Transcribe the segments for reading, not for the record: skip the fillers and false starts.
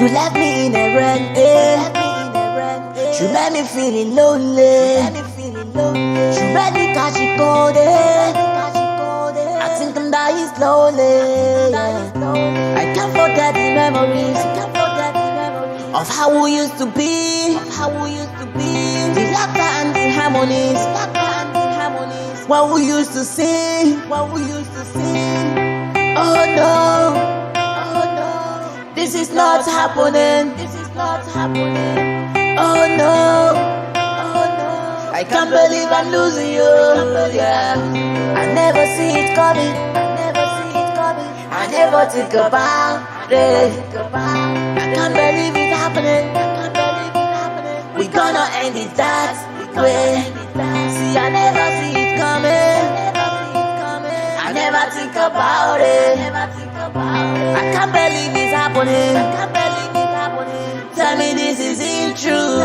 You left me in a rent, you made me feeling lonely. You made me catch it cold, I think I'm dying slowly. I can't forget the memories of how we used to be. The laughter and the harmonies. What we used to sing. Oh no, this is not happening. Oh no, I can't believe I'm losing you. Yeah, I never see it coming. I never think about it. I can't believe it's happening. We gonna end it that way. See, I never see it coming. I never think about it. I can't believe it's happening. Tell me this isn't true.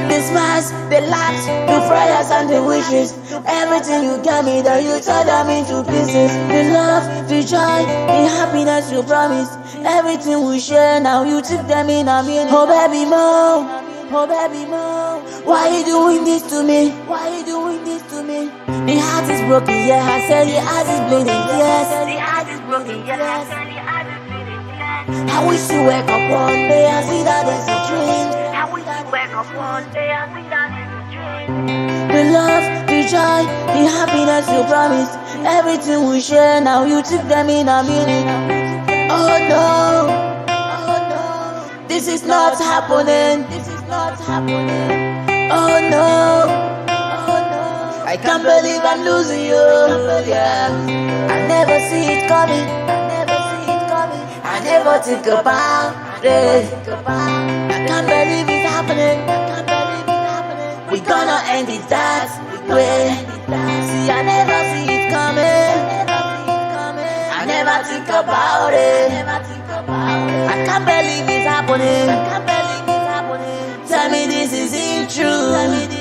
The smiles, the laughs, the prayers and the wishes, everything you gave me that you tore them into pieces. The love, the joy, the happiness you promised, everything we share now you took them in a minute. Oh baby mo, why you doing this to me? The heart is broken, yeah, I said the heart is bleeding, yes. I wish to wake up one day and see that it's a dream. The love, the joy, the happiness you promised, everything we share now you took them in a minute. Oh no, this is not happening. Oh no, I can't believe I'm losing you. Yeah, I never see it coming. I never think about it. I can't believe it's happening. We gonna end it that way. See, I never see it coming. I never think about it. I can't believe it's happening. Tell me this isn't true.